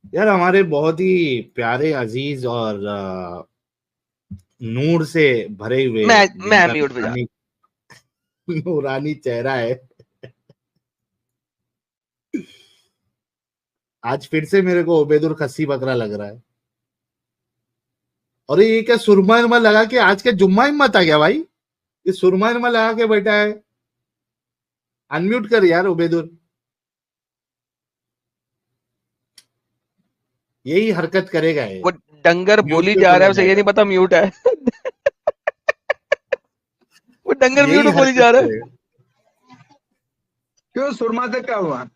यार हमारे बहुत ही प्यारे अजीज और नूर से भरे हुए मैं जिनका म्यूट पे जा। नूरानी नूरानी चेहरा है, आज फिर से मेरे को उबैदुल खस्सी बकरा लग रहा है। और ये क्या सुरमा उरमा लगा के आज का जुम्मा हिम्मत आ गया भाई, ये सुरमा उरमा लगा के बैठा है। अनम्यूट कर यार उबैदुल, यही हरकत करेगा ये, वो डंगर म्यूट बोली पे जा रहा चला है, उसे ये जाएगा, नहीं पता म्यूट है। वो डंगर म्यूट यही बोली हरकत जा रहा है। करेगा। क्यों सुरमा से क्या हुआ?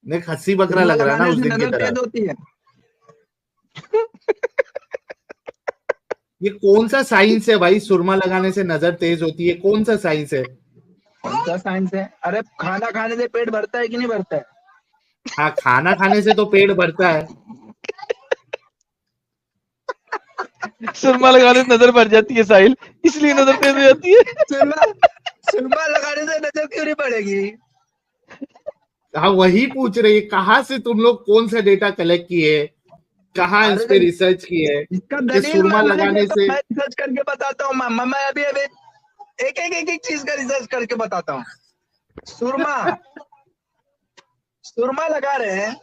नहीं खस्सी बकरा सुरमा लग रहा है ना लगाने उस से दिन की नजर तरह। तेज होती है। ये कौन सा साइंस है भाई, सुरमा लगाने से नजर तेज होती है, कौन सा साइंस है? कौन सा साइंस है? अरे खाना खाने से पेट भरता है कि नहीं भरता है? हाँ खाना खाने से तो पेट भरता है। सुरमा लगाने से नजर भर जाती है साहिल, इसलिए नजर तेज हो जाती है। सुरमा सुरमा लगाने से नजर क्यों नहीं पड़ेगी? हाँ वही पूछ रही है, कहाँ से तुम लोग कौन सा डेटा कलेक्ट किए, कहाँ इस अरे पे तो रिसर्च किए इसका कि दलील सुरमा मांगेंगे लगाने तो से। मैं रिसर्च करके बताता हूँ। मैं अभी अभी एक चीज का रिसर्च करके बताता हूँ। सुरमा सुरमा लगा रहे हैं।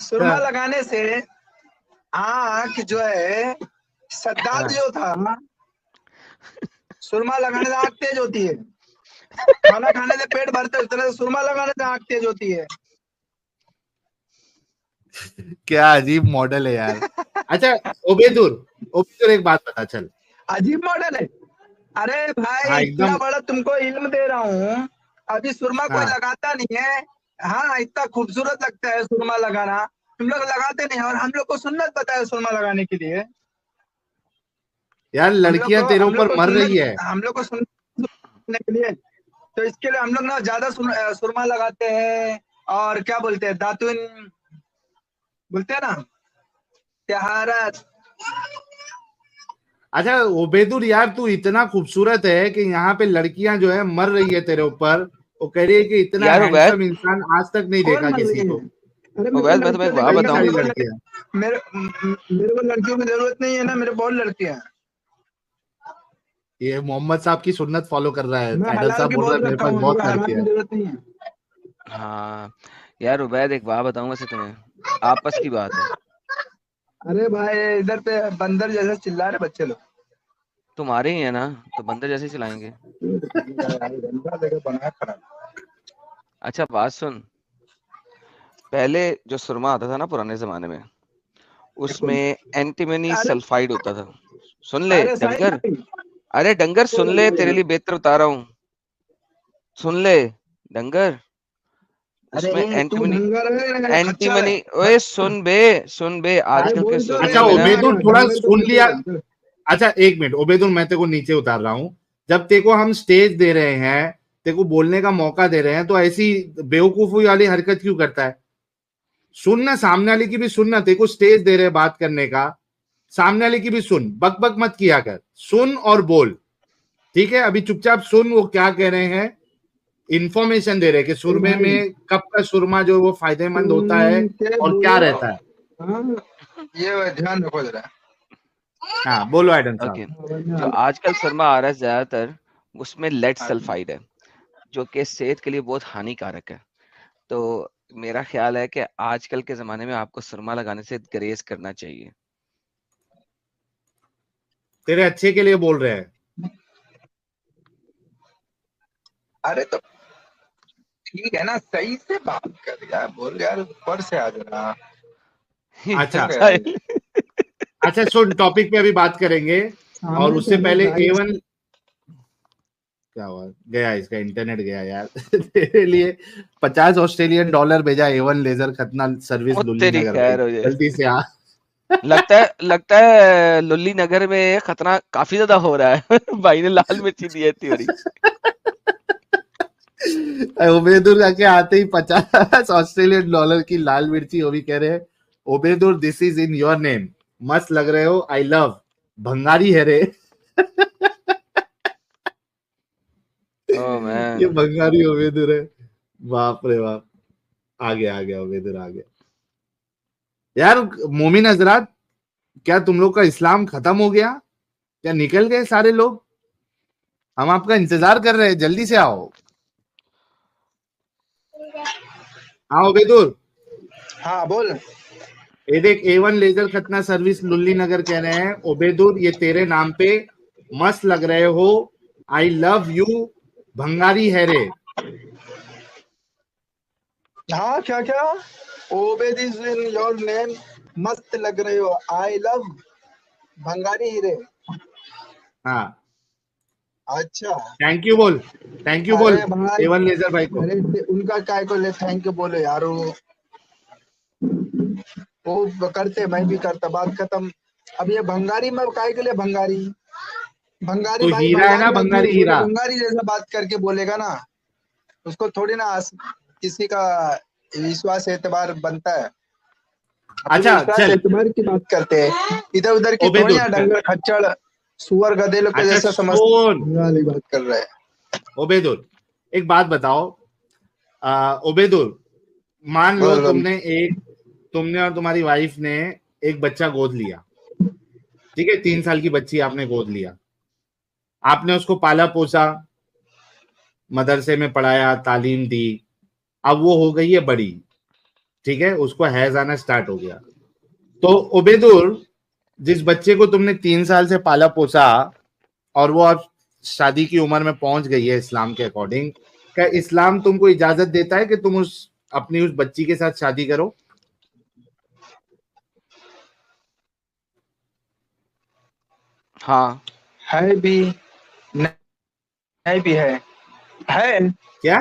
सुरमा हाँ, लगाने से आंख जो है, सद्दात हाँ। जो था, सुरमा लगाने से आंख तेज होती है। खाना खाने से पेट भरता है, उस तरह से सुरमा लगाने से आंख तेज होती है। क्या अजीब मॉडल है यार। अच्छा उबैदुल, उबैदुल एक बात बता चल। अजीब मॉडल है। अरे भाई हाँ इतना एकदम। बड़ा तुमको इल्म दे रहा हूँ, अभी सुरमा कोई हाँ लगाता नहीं है। हाँ इतना खूबसूरत लगता है सुरमा लगाना, तुम लोग लगाते नहीं, और हम लोग को सुन्नत पता है सुरमा लगाने के लिए। यार लड़कियां तेरे ऊपर मर रही है। हम लोग को सुनने के लिए, तो इसके लिए हम लोग ना ज्यादा सुरमा लगाते हैं। और क्या बोलते हैं, दातुन बोलते हैं ना, त्योहारत। अच्छा उबैदुल यार तू इतना खूबसूरत है कि यहाँ पे लड़कियां जो है मर रही है तेरे ऊपर। वो कह रही है कि इतना यार उबैद, हैंडसम इंसान आज तक नहीं कौन देखा मर किसी रही है? को। अरे मेरे को उबैद मैं तुम्हें लड़कियां एक बात देखने कई का सारी बताऊं। मतलब नहीं। लड़कियां। मेरे को लड़कियों की जरूरत नहीं है ना, मेरे बहुत लड़कियां हैं। ये मोहम्मद साहब की सुन्नत फॉलो कर रहा है, मैं हैदर हलाल साहब की बोल रहा बहुत है मेरे रखा पास हूँ, मेरे बहुत को हराम लड़कियां की हैं। जरूरत नहीं है। हाँ यार उबैद, एक बात बताऊंगा से तुम्हें, आपस की बात है। अरे भाई इधर पे बंदर जैसे चिल्ला रहे बच्चे लोग। तुम्हारे ही है ना, तो बंदर जैसे ही चलाएंगे। गंदा जगह बनाया खराब। अच्छा बात सुन, पहले जो सुरमा आता था ना पुराने जमाने में, उसमें एंटीमनी अरे सल्फाइड होता था। सुन ले अरे साहिल डंगर, भाई, अरे डंगर सुन ले, तेरे लिए बेहतर बता रहा हूँ, सुन ले डंगर। उसमें अरे तू एंटीमनी, ढंगर है खच्चर है। एंटीमनी, ओए सुन बे अरे आजकल के बोल तो सुरमे अच्छा रहे में ना। ढंगर उबैदुल थोड़ा ढंगर तो सुन बोल तो लिया। रहे। अच्छा एक मिनट उबैदुल, मैं तेरे को नीचे उतार रहा हूँ। जब तेरे को हम स्टेज दे रहे हैं, तेरे को बोलने का मौका दे रहे हैं, तो ऐसी बेवकूफी वाली हरकत क्यों करता है? सुनना, सामने वाले की भी सुनना, तेरे को स्टेज दे रहे हैं बात करने का, सामने वाले की भी सुन, बक बक मत किया कर, सुन और बोल। ठीक है अभी चुपचाप सुन वो क्या कह रहे हैं। इंफॉर्मेशन दे रहे हैं कि ए सुरमे भाई में कब का सुरमा जो वो फायदेमंद होता है सुन के और क्या बोलो। रहता है। हाँ ये ध्यान रखो जरा। हाँ बोलो एडम साहब। ओके, जो आजकल सुरमा आ रहा है ज्यादातर, उसमें लेड सल्फाइड है, जो कि सेहत के लिए बहुत हानिकारक है। तो मेरा ख्याल है कि आजकल के ज़माने में आपको सुरमा लगाने से गुरेज करना चाहिए। तेरे अच्छे के लिए बोल रहे हैं। अरे तो ठीक है ना, सही से बात कर यार, बोल यार ऊपर से आ जरा। अच्छा साहिल, अच्छा सुन, टॉपिक पे अभी बात करेंगे। और सामने उससे से ना पहले साहिल। A1 क्या हुआ, गया इसका इंटरनेट गया यार। तेरे लिए $50 भेजा A1 लेजर खतना सर्विस वो लुल्ली तेरी नगर भाई, खैर हो जाए। जल्दी से आ। लगता है लुल्ली नगर में खतरा काफी ज्यादा हो रहा है। भाई ने लाल मिर्ची दी है थोड़ी। उबैदुल आके आते ही $50 की लाल मिर्ची, वो भी कह रहे हैं Ubaidul this is in your name, मस्त लग रहे हो, आई लव, भंगारी है रे। ओह ये मैन। भंगारी उबैदुल है। बाप रे बाप, आ गया उबैदुल आ गया। यार मोमिन हजरात, क्या तुम लोग का इस्लाम खत्म हो गया? क्या निकल गए सारे लोग? हम आपका इंतजार कर रहे हैं, जल्दी से आओ। आओ बेदुर। हाँ बोल। ये देख, A1 लेजर खतना सर्विस लुल्ली नगर कह रहे हैं, ओबेदुर ये तेरे नाम पे मस्त लग रहे हो, आई लव यू भंगारी है रे। हाँ क्या क्या, Obed is in your name, मस्त लग रहे हो, आई लव भंगारी हीरे। हाँ, अच्छा। थैंक यू बोल, थैंक यू बोल अरे भाई, A1 लेजर भाई को। अरे उनका काय को ले थैंक यू बोलो यार, वो करते, मैं भी करता, बात खत्म। अब ये भंगारी में काय के लिए भंगारी, भंगारी तो भाई हीरा है ना, भंगारी आदमी भंगारी वो तो हीरा। भंगारी जैसा बात करके बोलेगा ना, उसको थोड़ी ना किसी का विश्वास एतबार बनता है। अपने अच्छा विश्वास चल एतबार की बात करते हैं, इधर उधर की थोड़ी ओबेदुर ना चल। डंगर खच्चड़ सुअर गधे लोग के अच्छा जैसा समझ सुन वाली बात कर रहे हैं। ओबेदुर, एक बात बताओ, ओबेदुर, मान लो बोल बोल। तुमने और तुम्हारी वाइफ ने एक बच्चा गोद लिया, ठीक है, 3 साल की बच्ची आपने गोद लिया, आपने उसको पाला पोसा, मदरसे में पढ़ाया, तालीम दी, अब वो हो गई है बड़ी, ठीक है, उसको हैज आना स्टार्ट हो गया। तो ओबेदुर, जिस बच्चे को तुमने 3 साल से पाला पोसा और वो अब शादी की उम्र में पहुंच गई है इस्लाम के अकॉर्डिंग, क्या इस्लाम तुमको इजाजत देता है कि तुम अपनी उस बच्ची के साथ शादी करो? हाँ, है भी, नहीं भी है क्या?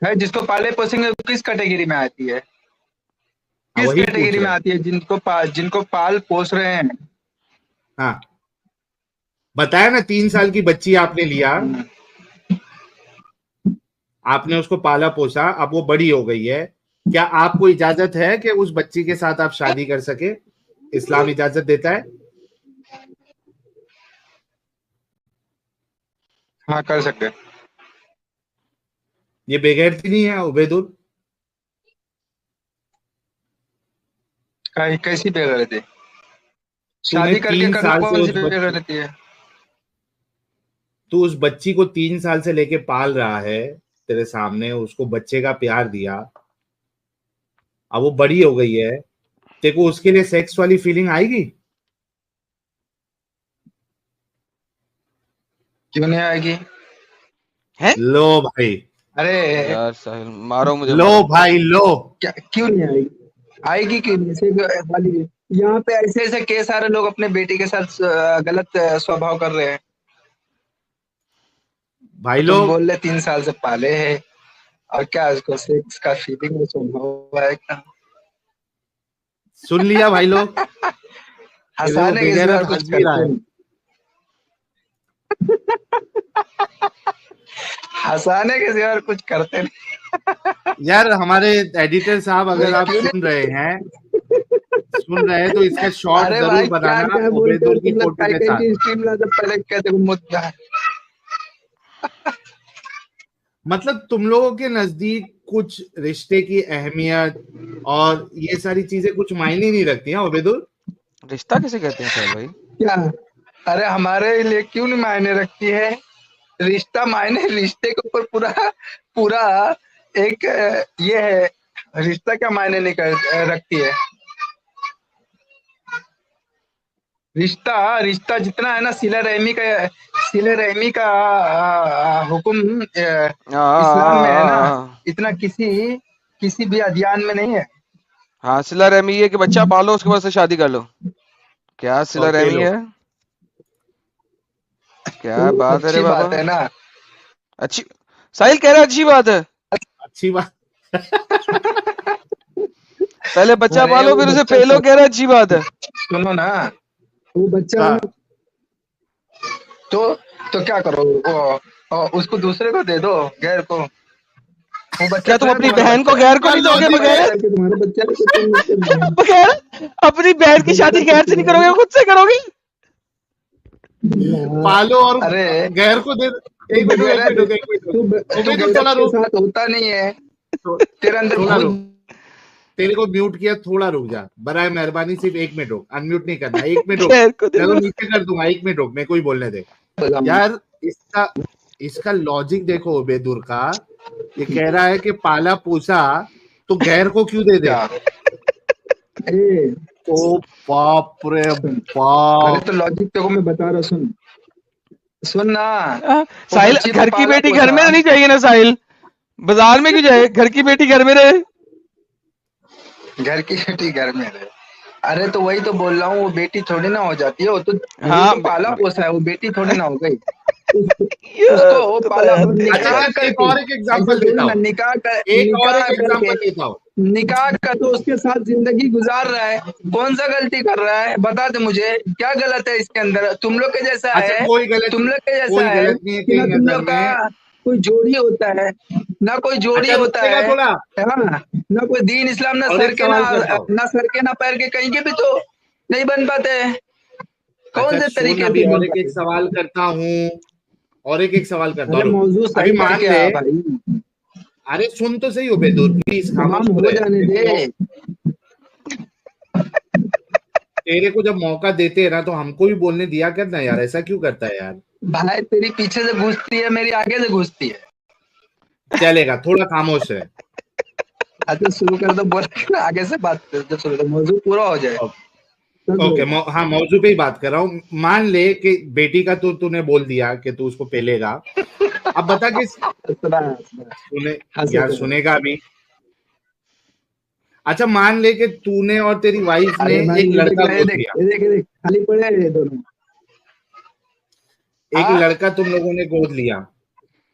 है जिसको पाले पोसेंगे किस कैटेगरी में आती है, किस वही पूछ कैटेगरी में रहे हैं। आती है, जिनको पाल पोस रहे हैं। हाँ, बताया ना, 3 साल की बच्ची आपने लिया, आपने उसको पाला पोसा, अब वो बड़ी हो गई है, क्या आपको इजाजत है कि उस बच्ची के साथ आप शादी कर सके? इस्लाम इजाजत देता है? हाँ कर सकते हैं। ये बेगैरती नहीं है उबैदुल? कैसी बेगैरती, तूने शादी करके तीन करना साल से कौन सी बेगैरती है। तू उस बच्ची को 3 साल से लेके पाल रहा है, तेरे सामने उसको बच्चे का प्यार दिया, अब वो बड़ी हो गई है, तेरे को उसके लिए सेक्स वाली फीलिंग आएगी? क्यों नहीं आएगी। है लो भाई, अरे यार साहिल, मारो मुझे, लो मारो। भाई लो। क्या, क्यों नहीं आएगी, आएगी क्यों नहीं, सिर्फ वाली यहाँ पे ऐसे ऐसे केस सारे लोग अपने बेटी के साथ गलत स्वभाव कर रहे हैं। भाई तुम लोग, बोल रहे 3 साल से पाले हैं, और क्या उसको सेक्स का फीलिंग में स्वभाव आएगा। सुन लिया भाई लोग, ये देखो हंसाने के सिवा बेगैरत कुछ हंस भी रहा करते है। नहीं, हंसाने के सिवा कुछ करते नहीं। यार हमारे एडिटर साहब, भाई अगर आप क्यों सुन रहे हैं तो इसका शॉर्ट अरे जरूर भाई क्या बनाना क्या बोलते हो उबैदुल की तुम लोग, फोटो के टाइटन साथ। की स्ट्रीम ला तो पहले कहते हो मुद्दा। मतलब तुम लोगों के नजदीक कुछ रिश्ते की अहमियत और ये सारी चीजें कुछ मायने नहीं रखती हैं उबैदुल? रिश्ता किसे कहते हैं साहिल भाई? क्या, अरे हमारे लिए क्यों नहीं मायने रखती है, रिश्ता मायने, रिश्ते के ऊपर पूरा पूरा एक ये है, रिश्ता क्या मायने नहीं रखती है। रिश्ता रिश्ता जितना है ना, सिले रहमी का हुक्म इस्लाम में है ना, इतना किसी किसी भी अध्ययन में नहीं है। हाँ, सिला रहमी है कि बच्चा पालो उसके बाद से शादी कर लो। क्या सिला ओके रहमी लो, है? क्या बात है रे अच्छी बाबा, बात है ना। अच्छी। साहिल कह रहा है अच्छी बात है, अच्छी बात। पहले बच्चा अरे पालो वो फिर उसे बच्चा पेलो, कह रहा है अच्छी बात है। सुनो ना, वो बच्चा हाँ, तो क्या करो, उसको दूसरे को दे दो, गैर को। वो बच्चा क्या तो तुम है अपनी तुम्हारा बहन को बच्चा, गैर को नहीं दोगे लॉजिक है। बगैर? तुम्हारा बच्चा है तो तुम उसको दो। बगैर अपनी बहन की शादी बच्चा गैर तो से नहीं तुम्हारा। करोगे, खुद से करोगे? पालो और अरे गैर को दे। तू एक मिनट रुक, एक मिनट बगैरत, रुक, एक मिनट रुक, तू उबैदुल गैरत थोड़ा के रुक, साथ होता नहीं है, तेरे अंदर थोड़ा खुद रुक, तेरे को म्यूट किया, थोड़ा रुक जा, बराए मेहरबानी सिर्फ 1 मिनट रुक, अनम्यूट नहीं करना, 1 मिनट रुक, खैर को मैं तो देखो। नीचे कर दूंगा, 1 मिनट रुक, मेरे को ही बोलने दे यार। इसका लॉजिक देखो बेदुर का, ये कह रहा है कि पाला पोसा तो गैर को क्यों दे दे। ओ बाप रे बाप। अरे तो लॉजिक देखो, मैं बता रहा, सुन ना। साहिल, घर की बेटी घर में नहीं चाहिए ना साहिल, बाजार में क्यों जाए, घर की बेटी घर में रहे। घर की बेटी घर में रहे, अरे तो वही तो बोल रहा हूँ, वो बेटी थोड़ी ना हो जाती है, वो तो पाला पोसा है, वो बेटी थोड़ी ना हो गई। उसको पाला निकाह करके, निकाह का तो उसके साथ जिंदगी गुजार रहा है, कौन सा गलती कर रहा है, बता दे मुझे, क्या गलत है इसके अंदर। तुम लोग के जैसा है, तुम लोग के जैसा है कि ना तुम लोग का कोई जोड़ी होता है, ना कोई जोड़ी होता है, ना कोई दीन इस्लाम, ना सर के ना पैर के, कहीं के भी तो नहीं बन पाते। कौन से तरीके से? और एक सवाल करता हूँ, और एक सवाल करता हूँ, मौजूद अभी मान ले भाई। अरे सुन तो सही हो बेदूर, प्लीज खामोश हो जाने दे। तेरे को जब मौका देते हैं ना तो हमको भी बोलने दिया करना यार, ऐसा क्यों करता है यार। भाई तेरी पीछे से घुसती है, मेरी आगे से घुसती है। चलेगा, थोड़ा खामोश है। अच्छा शुरू कर दो, बोल आगे से बात कर, शुरू कर, मौजूद पूरा हो जाए। ओके, हाँ मौजू पे ही बात कर रहा हूँ। मान ले कि बेटी का तो तूने बोल दिया कि तू उसको पेलेगा, अब बता कि यार सुनेगा अभी। अच्छा मान ले कि तूने और तेरी वाइफ ने एक लड़का गोद लिया, खाली पड़े दोनों, एक लड़का तुम लोगों ने गोद लिया,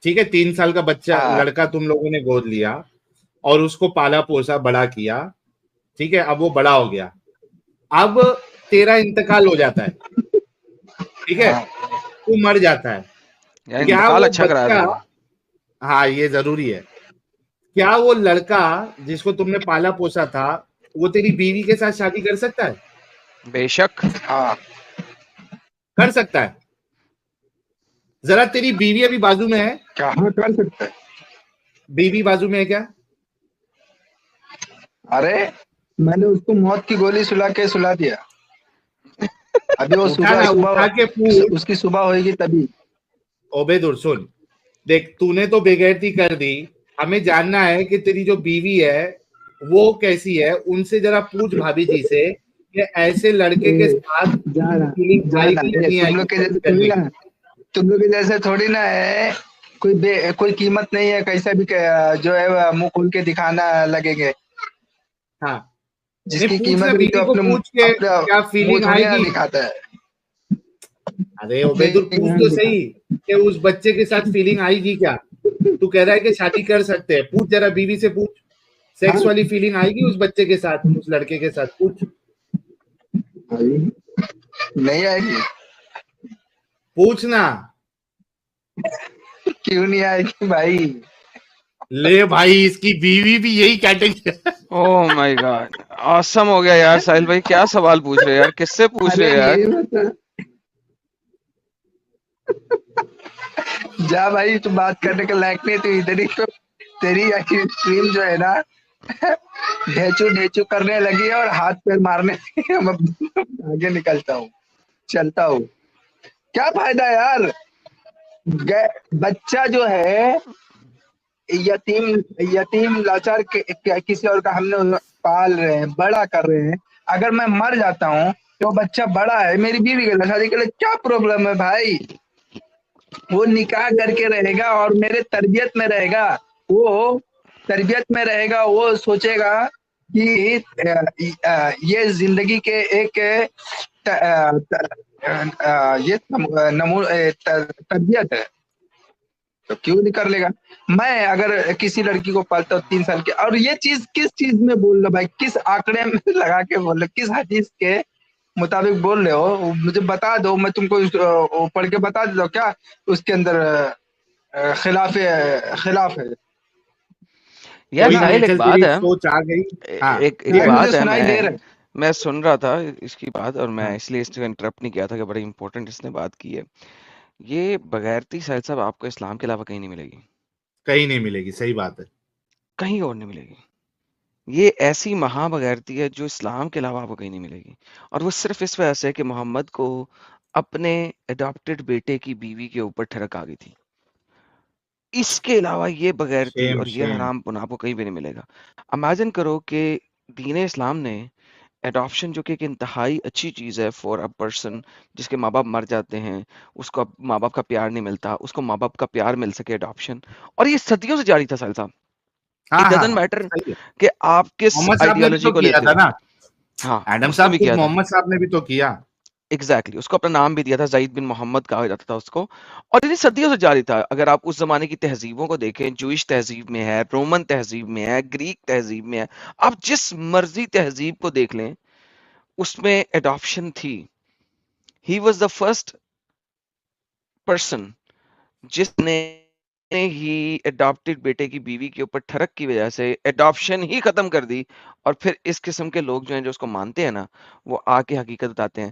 ठीक है, 3 साल का बच्चा लड़का तुम लोगों ने गोद लिया और उसको पाला पोसा बड़ा किया, ठीक है, अब वो बड़ा हो गया, अब तेरा इंतकाल हो जाता है, ठीक है, तू मर जाता है, क्या वो बच्चा, हाँ ये जरूरी है, क्या वो लड़का जिसको तुमने पाला पोसा था वो तेरी बीवी के साथ शादी कर सकता है? बेशक हाँ कर सकता है। जरा तेरी बीवी अभी बाजू में है क्या? हाँ कर सकता है। बीवी बाजू में है क्या? अरे मैंने उसको मौत की गोली सुला दिया, अभी वो सुबह उसकी सुबह होगी तभी। ओबेदुर सुन, देख तूने तो बेगैरती कर दी, हमें जानना है कि तेरी जो बीवी है वो कैसी है, उनसे जरा पूछ भाभी जी से कि ऐसे लड़के के साथ तुम लोग के जैसे थोड़ी ना है, कोई कीमत नहीं है, कैसा भी जो है मुंह खोल के दिखाना लगेंगे। हाँ जिसकी कीमत भी तो अपने क्या फीलिंग आएगी दिखाता है। अरे ओबेदुर पूछ तो सही कि उस बच्चे के साथ फीलिंग आएगी क्या? तू कह रहा है कि शादी कर सकते हैं, पूछ जरा बीवी से पूछ, सेक्स वाली फीलिंग आएगी उस बच्चे के साथ, उस लड़के के साथ, पूछ। नहीं आएगी, पूछना। क्यों नहीं आएगी भाई? ले भाई, इसकी बीवी भी यही category. Oh my God, awesome हो गया यार। साहिल भाई क्या सवाल पूछ रहे यार, किससे पूछ रहे यार? जा भाई, तू बात करने के लायक नहीं, तू इधर ही तो, तेरी स्ट्रीम जो है ना ढेचू करने लगी है और हाथ पैर मारने लगी है। मैं आगे निकलता हूँ, चलता हूँ, क्या फायदा यार। बच्चा जो है यतीम लाचार किसी और का हमने पाल रहे हैं, बड़ा कर रहे हैं, अगर मैं मर जाता हूँ तो बच्चा बड़ा है, मेरी बीवी के शादी के लिए क्या प्रॉब्लम है भाई? वो निकाह करके रहेगा और मेरे तरबियत में रहेगा, वो तरबियत में रहेगा, वो सोचेगा कि ये जिंदगी के एक ये तरबियत है, तो क्यों नहीं कर लेगा। मैं अगर किसी लड़की को पालता हूँ 3 साल के, और ये चीज किस चीज में बोल रहे भाई, किस आंकड़े में लगा के बोल रहे, किस हदीस के मुताबिक बोल रहे हो, मुझे बता दो, मैं तुमको पढ़ के बता देता हूँ, क्या उसके अंदर खिलाफ है यार। साहिल एक बात है, सोच आ गई, एक बात है, मैं सुन रहा था इसकी बात और मैं इसलिए इसको इंटरप्ट नहीं किया था कि बड़ी इंपॉर्टेंट इसने बात की है। ये बगैरती साहिल साहब आपको इस्लाम के अलावा कहीं नहीं मिलेगी, कहीं नहीं मिलेगी, सही बात है, कहीं और नहीं मिलेगी। ये ऐसी महाबगैरती है जो इस्लाम के अलावा आपको कहीं नहीं मिलेगी, और वो सिर्फ इस वजह से कि मोहम्मद को अपने अडॉप्टेड बेटे की बीवी के ऊपर ठरक आ गई थी। इसके अलावा ये बगैरती शेम और ये शेम हराम आपको कहीं भी नहीं मिलेगा। इमेजिन करो कि दीन इस्लाम ने एडॉप्शन, जो कि एक इंतहाई अच्छी चीज़ है फॉर अ पर्सन जिसके माँ बाप मर जाते हैं, उसको माँ बाप का प्यार नहीं मिलता, उसको माँ बाप का प्यार मिल सके, एडॉप्शन। और ये सदियों से जारी था साहिल साहब। हाँ इट हाँ डजंट हाँ मैटर सही है। कि आप किस मोहम्मद साहब ने भी आइडियोलॉजी तो को किया लेते था हो। ना, हाँ, एडम उसने साहब भी खुद किया था। मोहम्मद साहब ने भी तो किया। एग्जैक्टली, उसको अपना नाम भी दिया था, ज़ईद बिन मोहम्मद कहा जाता था उसको। और ये सदियों से जारी था। अगर आप उस जमाने की तहजीबों को देखें, जूइश तहजीब में है, रोमन तहजीब में है, ग्रीक तहजीब में है, आप जिस मर्जी तहजीब को देख लें, उसमें एडॉप्शन थी। He was the first person जिसने ही अडॉप्टेड बेटे की बीवी के ऊपर ठरक की वजह से एडॉप्शन ही खत्म कर दी। और फिर इस किस्म के लोग जो हैं, जो उसको मानते हैं ना, वो आके हकीकत बताते हैं।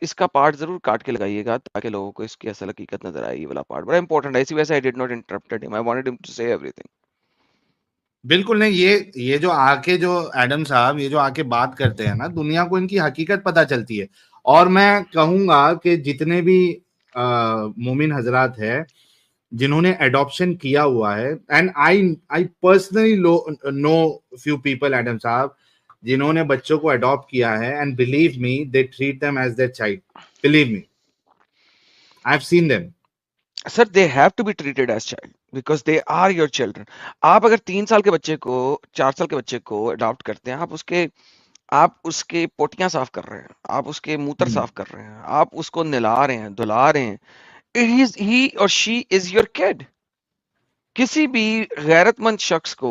इसका पार्ट जरूर काट के लगाइएगा ताकि लोगों को इसकी असल हकीकत नजर आए। ये वाला पार्ट बड़ा इंपॉर्टेंट है, इसी वजह से I did not interrupted him, I wanted him to say everything. बिल्कुल नहीं, ये जो आके जो एडम साहब ये जो आके बात करते हैं ना, दुनिया को इनकी हकीकत पता चलती है। और मैं कहूंगा कि जितने भी मोमिन हजरात है जिन्होंने एडॉप्शन किया हुआ है, and I personally know few people Adam साहब जिन्होंने बच्चों को अडॉप्ट किया है, and believe me they treat them as their child, believe me, I have seen them. Sir, they have to be treated as child because they are your children. आप अगर 3 साल के बच्चे को, 4 साल के बच्चे को अडॉप्ट करते हैं, आप उसके पोटियां साफ कर रहे हैं, आप उसके मूत्र साफ कर रहे हैं, आप उसको नहला रहे हैं, धुला रहे हैं। ही और शी इज योर किड। किसी भी गैरतमंद शख्स को,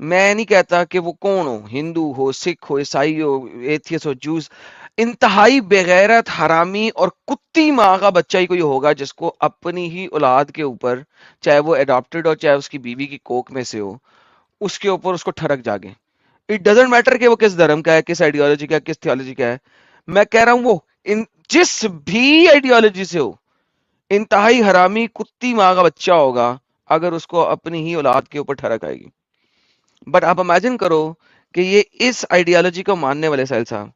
मैं नहीं कहता कि वो कौन हो, हिंदू हो, सिख हो, ईसाई हो, एथियस हो, जूस, इंतहाई बेगैरत, हरामी और कुत्ती माँ का बच्चा ही कोई होगा जिसको अपनी ही औलाद के ऊपर, चाहे वो अडॉप्टेड हो चाहे उसकी बीवी की कोख में से हो, उसके ऊपर उसको ठरक जागे। इट डजेंट मैटर कि वो किस धर्म का है, किस आइडियोलॉजी का है, किस थियोलॉजी का है। मैं कह रहा हूं वो इन जिस भी आइडियोलॉजी से हो, इंतहाई हरामी कुत्ती माँ का बच्चा होगा अगर उसको अपनी ही औलाद के ऊपर ठरक आएगी। बट आप इमेजिन करो कि ये इस आइडियोलॉजी को मानने वाले साहिल साहब,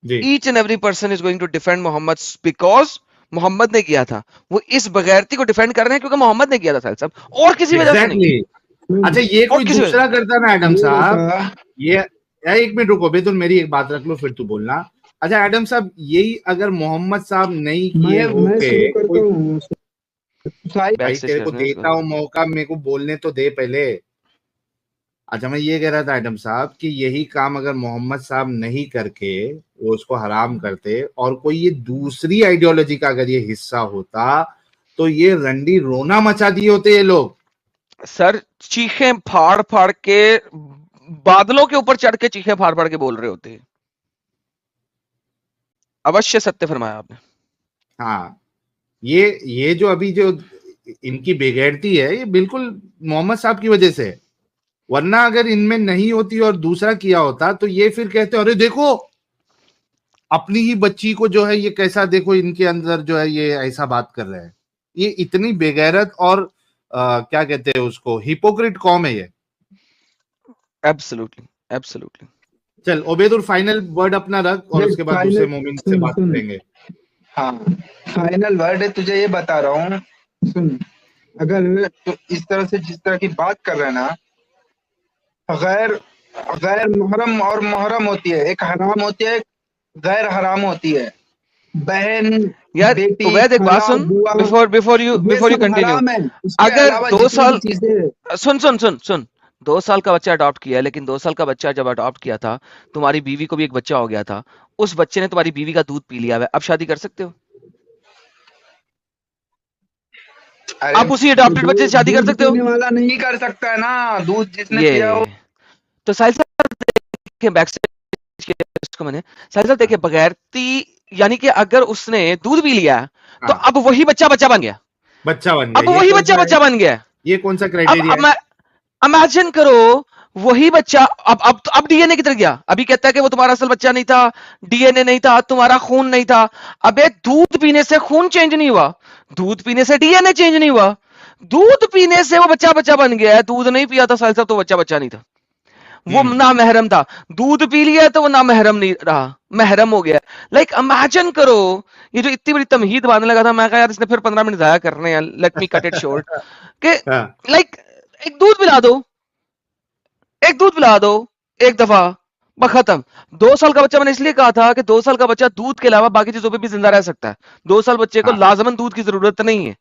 ji each and every person is going to defend Muhammad because Muhammad ने किया था। वो इस बगैरती को डिफेंड कर रहे हैं क्योंकि मोहम्मद ने किया था साहिल साहब, और किसी वजह से नहीं। एग्जैक्टली। अच्छा, ये और कोई किसी वजह दूसरा करता ना एडम ये साहब, बता ये यार एक मिनट रुको बेतुल, मेरी एक बात रख लो फिर तू बोलना। अच्छा एडम साहब, यही अगर मोहम्मद साहब नहीं किए मैं होते शुरू करता कोई, हूँ साहिल। बैक भाई स्टेज तेरे को करने देता इसको। हूँ मौका, मेरे को बोलने तो दे पहले। अच्छा मैं ये कह रहा था एडम साहब कि यही काम अगर मोहम्मद साहब नहीं करके वो उसको हराम करते और कोई ये दूसरी आइडियोलॉजी का अगर ये हिस्सा होता, तो ये रंडी रोना मचा दिए होते ये लोग। सर, चीखें फाड़ फाड़ के, बादलों के ऊपर चढ़ के चीखें फाड़ फाड़ के बोल रहे होते हैं। अवश्य सत्य फरमाया आपने। हाँ, ये जो अभी जो इनकी बेगैरती है, ये बिल्कुल मोहम्मद साहब की वजह से है। वरना अगर इनमें नहीं होती और दूसरा किया होता तो ये फिर कहते अरे देखो अपनी ही बच्ची को जो है ये कैसा, देखो इनके अंदर जो है ये ऐसा बात कर रहे हैं। ये इतनी बेगैरत और क्या कहते हैं उसको, हिपोक्रिट कौम है ये। Absolutely, absolutely. चल ओबेदुल, फाइनल वर्ड अपना रख और देख उसके बाद दूसरे फाइनल, मोमिन से सुन बात सुन, करेंगे। हाँ फाइनल वर्ड है, तुझे ये बता रहा हूँ, सुन। अगर तो इस तरह से जिस तरह की बात कर रहे हैं ना, गैर गैर मुहर्रम और मुहर्रम होती है, एक हराम होती है, गैर हराम होती है। बहन, यार बेटी, उवैद, एक बात खाला, सुन, बुआ, बिफोर यू ये सब कंटिन्यू। हराम है। इसके अगर अलावा 2 जितनी भी साल, चीजें, सुन सुन सुन सुन, 2 साल का बच्चा अडॉप्ट किया है, लेकिन 2 साल का बच्चा जब अडॉप्ट किया था, तुम्हारी बीवी को भी एक बच्चा हो गया था, उस बच्चे ने तुम्हारी बीवी का दूध पी लिया है, अब शादी कर सकते हो? अरे आप उसी अडॉप्टेड बच्चे से शादी कर दूध सकते हो? पीने वाला नहीं कर सकता है ना, दूध जिसने ये पिया हो। तो साहिल साहब देखिए, बैक स्टेज के इसको मैंने, साहिल साहब देखिए, बगैरती यानी कि अगर उसने दूध पी लिया तो हाँ, अब वही बच्चा बच्चा बन गया, बच्चा बन अब गया, वही बच्चा बच्चा बन गया। ये कौन सा अब क्राइटेरिया है? मैं इमेजिन करो, वही बच्चा अब डीएनए किधर गया? अभी कहता है कि वो तुम्हारा असल बच्चा नहीं था, डीएनए नहीं था, तुम्हारा खून नहीं था। अबे दूध पीने से खून चेंज नहीं हुआ, दूध पीने से डीएनए चेंज नहीं हुआ, दूध पीने से वो बच्चा बच्चा बन गया है, दूध नहीं पिया था साहिल साहब तो बच्चा बच्चा नहीं था। वो ना महरम था, दूध पी लिया तो वो ना महरम नहीं रहा, महरम हो गया। लाइक इमेजिन करो, ये जो इतनी बड़ी तमहीद बांधने लगा था, मैं कहा यार इसने फिर 15 मिनट जाया करने हैं, let me cut it short. कि लाइक एक दूध पिला दो, एक दूध पिला दो एक दफा, बस खत्म। 2 साल का बच्चा, मैंने इसलिए कहा था कि 2 साल का बच्चा दूध के अलावा बाकी चीजों पे भी जिंदा रह सकता है। 2 साल बच्चे को लाजमन दूध की जरूरत नहीं है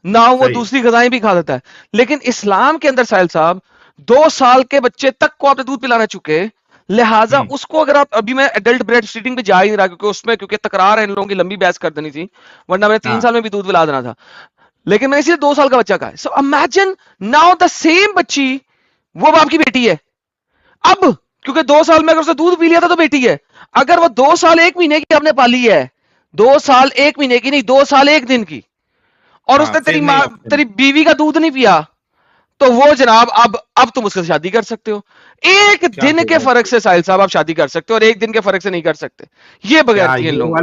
ना, वो दूसरी गजाएं भी खा देता है। लेकिन इस्लाम के अंदर साहिल साहब 2 साल के बच्चे तक को आपने दूध पिलाना चुके, लिहाजा उसको अगर आप, अभी मैं एडल्ट ब्रेड फीडिंग पे जा ही नहीं रहा क्योंकि उसमें क्योंकि तकरार है, इन लोगों की लंबी बहस कर देनी थी, वरना मैंने 3 साल में भी दूध पिला देना था, लेकिन मैंने इसलिए 2 साल का बच्चा कहा है। So imagine now the same बच्ची, वो बाप की बेटी है अब, क्योंकि 2 साल में अगर उसने दूध पी लिया था तो बेटी है। अगर वो 2 साल 1 महीने की आपने पाली है, 2 साल 1 महीने की नहीं, 2 साल 1 दिन की, और उसने तेरी माँ, तेरी बीवी का दूध नहीं पिया, तो वो जनाब अब तुम उससे शादी कर सकते हो। एक दिन के फर्क से साहिल साहब आप शादी कर सकते हो, और 1 दिन के फर्क से नहीं कर सकते। ये बगैर इन लोगों